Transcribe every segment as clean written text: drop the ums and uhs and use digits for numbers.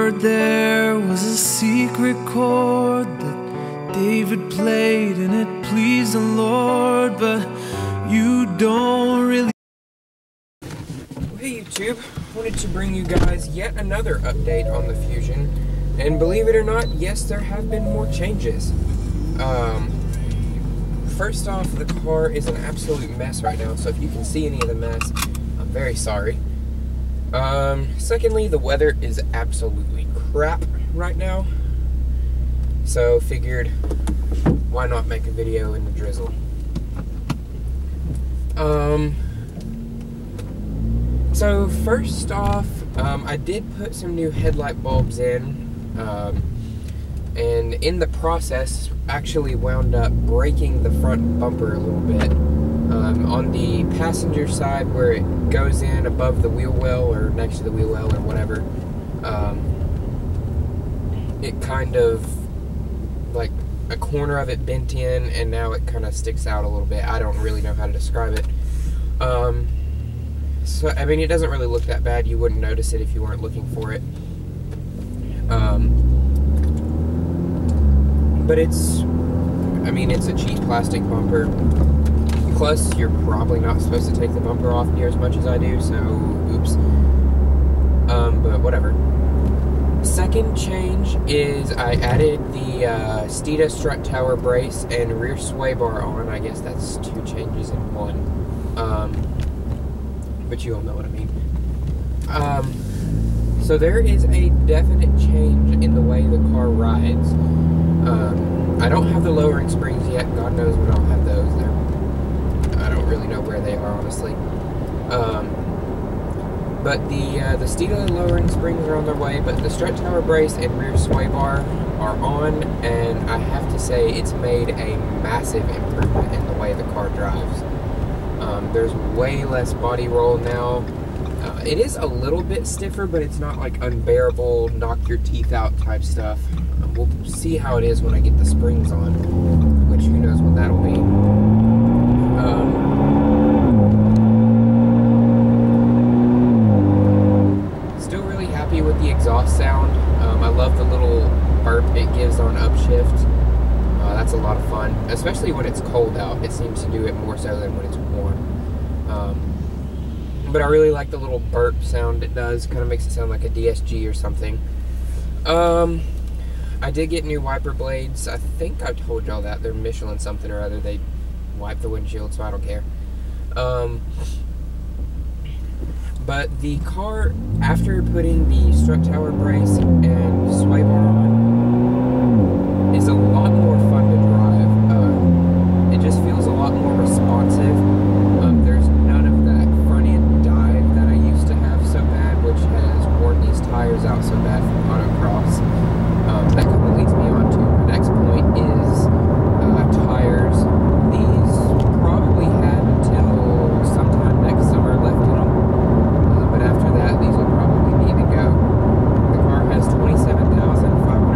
heard there was a secret chord that David played and it pleased the Lord, but you don't really. Hey YouTube, wanted to bring you guys yet another update on the Fusion, and believe it or not, yes, there have been more changes. First off, the car is an absolute mess right now, so if you can see any of the mess, I'm very sorry. Secondly, the weather is absolutely crap right now, so figured, why not make a video in the drizzle? So first off, I did put some new headlight bulbs in, and in the process actually wound up breaking the front bumper a little bit. On the passenger side where it goes in above the wheel well or next to the wheel well or whatever, it kind of, like, a corner of it bent in and now it kind of sticks out a little bit. I don't really know how to describe it. So, I mean, it doesn't really look that bad. You wouldn't notice it if you weren't looking for it. But it's, I mean, it's a cheap plastic bumper. Plus, you're probably not supposed to take the bumper off near as much as I do, so, oops. But whatever. Second change is I added the Steeda strut tower brace and rear sway bar on. I guess that's two changes in one. But you all know what I mean. So there is a definite change in the way the car rides. I don't have the lowering springs yet. God knows when I'll have those. I don't really know where they are, honestly. But the Steeda lowering springs are on their way, but the strut tower brace and rear sway bar are on, and I have to say it's made a massive improvement in the way the car drives. There's way less body roll now. It is a little bit stiffer, but it's not like unbearable, knock your teeth out type stuff. We'll see how it is when I get the springs on, which who knows what that'll be. Still really happy with the exhaust sound. I love the little burp it gives on upshift. That's a lot of fun, especially when it's cold out. It seems to do it more so than when it's warm. But I really like the little burp sound it does. Kind of makes it sound like a DSG or something. I did get new wiper blades. I think I told y'all that. They're Michelin something or other. They wipe the windshield, so I don't care. But the car, after putting the strut tower brace and sway bar on, is a lot more fun to drive. It just feels a lot more responsive. There's none of that front end dive that I used to have so bad, which has worn these tires out so bad from autocross. That kind of leads me on to my next point is tires. These probably had until sometime next summer left in them, but after that these will probably need to go. The car has 27,500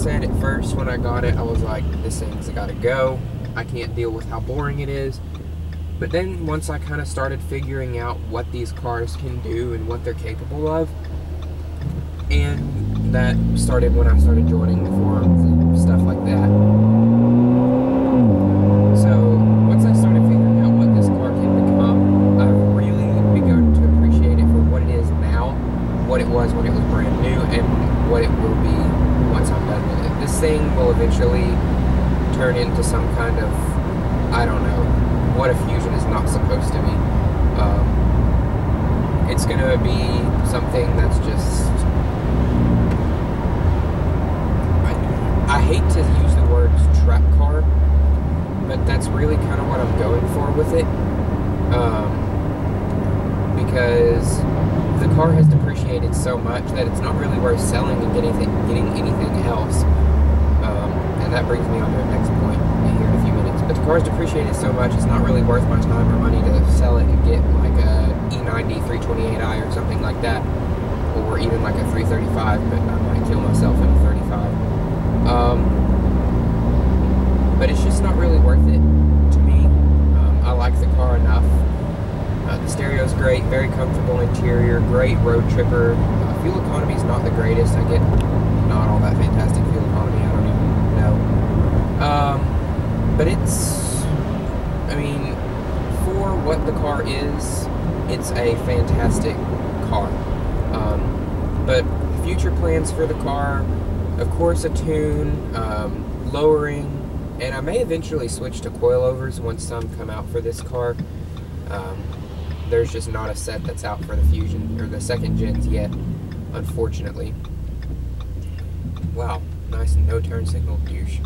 said, at first when I got it, I was like, this thing's gotta go. I can't deal with how boring it is. But then once I kind of started figuring out what these cars can do and what they're capable of, and that started when I started joining the forums and stuff like that. So once I started figuring out what this car can become, I've really begun to appreciate it for what it is now, what it was when it was brand new, and what it will be once I'm done with it. This thing will eventually turn into some kind of, I don't know, what a Fusion is not supposed to be. It's gonna be something that's just, I hate to use the words trap car, but that's really kind of what I'm going for with it. Because the car has depreciated so much that it's not really worth selling and getting anything else. And that brings me on to the next point here in a few minutes. But the car's depreciated so much, it's not really worth my time or money to sell it and get like a E90 328i or something like that, or even like a 335, but I might kill myself in a 35. But it's just not really worth it to me. I like the car enough. The stereo's great, very comfortable interior, great road tripper. Fuel economy is not the greatest. I get not all that fantastic fuel economy. I don't even know. But it's, I mean, for what the car is, it's a fantastic car. But future plans for the car, of course, a tune, lowering, and I may eventually switch to coilovers once some come out for this car. There's just not a set that's out for the Fusion, or the second gens yet, unfortunately. Wow, nice no turn signal, douche.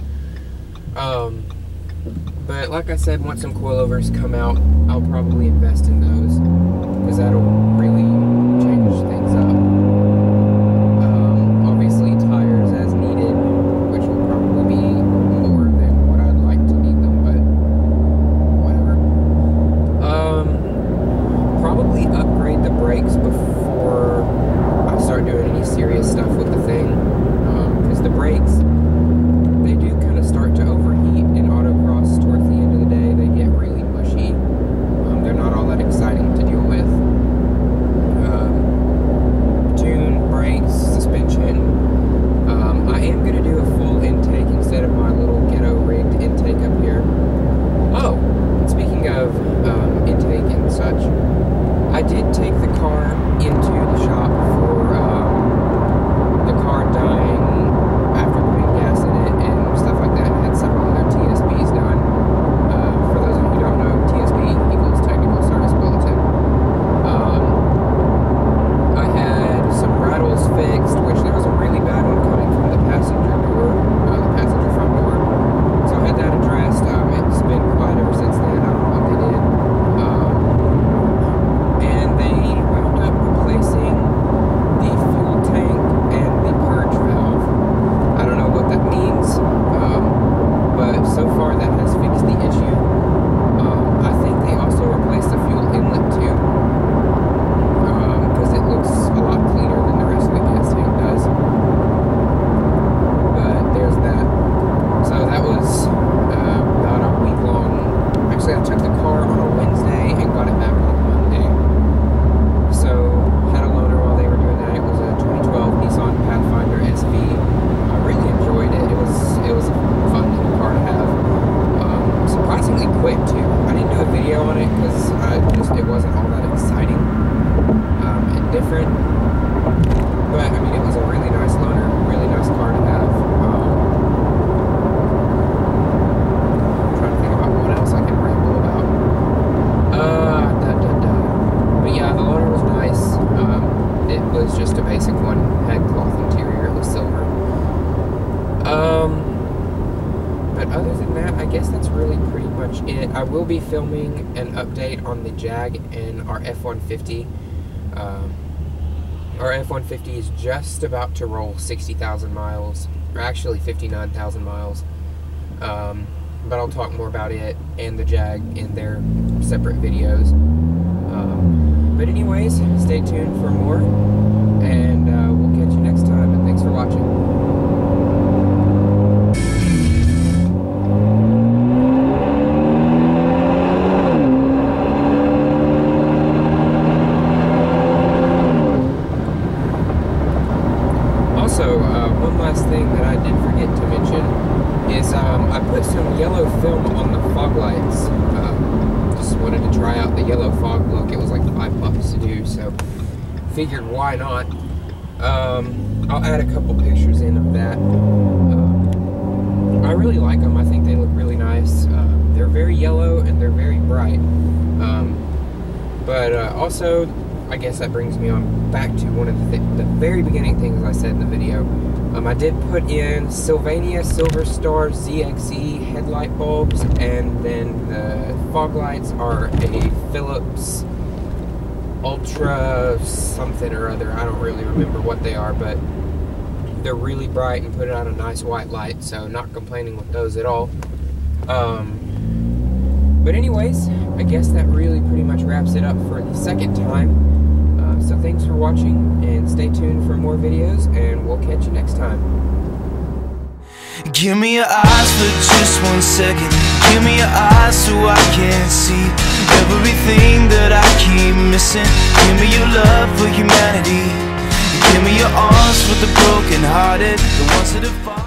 But like I said, once some coilovers come out, I'll probably invest in those, because that'll really change things up. Obviously tires as needed, which will probably be more than what I'd like to need them, but whatever. Probably upgrade the brakes before I start doing any serious stuff with the thing, because the brakes, they do kind of start to overheat in autocross towards the end of the day. They get really mushy. They're not all that exciting to deal with. Tune, brakes, suspension. I am going to do a full intake instead of my little ghetto rigged intake up here. Oh, speaking of intake and such, I did take the car into the shop for the car dying after putting gas in it and stuff like that. I had several other TSBs done. For those of you who don't know, TSB equals Technical Service Bulletin. I had some rattles fixed, which there was a really bad one coming from the passenger door, the passenger front door. So I had that addressed. It's been quiet ever since then. I don't know what they did. And they wound up replacing the fuel tank and the purge valve. I don't know what that means, but so far that has fixed the issue. I think they also replaced the fuel inlet too, because it looks a lot cleaner than the rest of the gas tank does. But there's that. So that was about a week long. Actually, I took the car on a Wednesday and got it back on a Monday. So had a loaner while they were doing that. It was a 2012 Nissan Pathfinder SV. I really enjoyed it. It was a fun little car to have. Surprisingly quick too. I didn't do a video on it because it wasn't all that exciting and different. But I mean, it was a really nice loaner, really nice car to have. I'm trying to think about what else I can ramble about. But yeah, the loaner was nice. It was just a basic one. Had cloth interior. It was silver. But other than that, I guess that's really pretty much it. I will be filming an update on the Jag and our F-150. Our F-150 is just about to roll 60,000 miles, or actually 59,000 miles. But I'll talk more about it and the Jag in their separate videos. But anyways, stay tuned for more, and we'll catch you next time, and thanks for watching. one last thing that I did forget to mention is I put some yellow film on the fog lights. Just wanted to try out the yellow fog look. It was like $5 to do, so figured why not. I'll add a couple pictures in of that. I really like them. I think they look really nice. They're very yellow and they're very bright. But also, I guess that brings me on back to one of the very beginning things I said in the video. I did put in Sylvania Silver Star ZXE headlight bulbs, and then the fog lights are a Philips Ultra something or other. I don't really remember what they are, but they're really bright and put out a nice white light, so not complaining with those at all. But anyways, I guess that really pretty much wraps it up for the second time. So thanks for watching, and stay tuned for more videos, and we'll catch you next time. Give me your eyes for just 1 second. Give me your eyes so I can see everything that I keep missing. Give me your love for humanity. Give me your arms for the broken hearted, the ones that have fallen.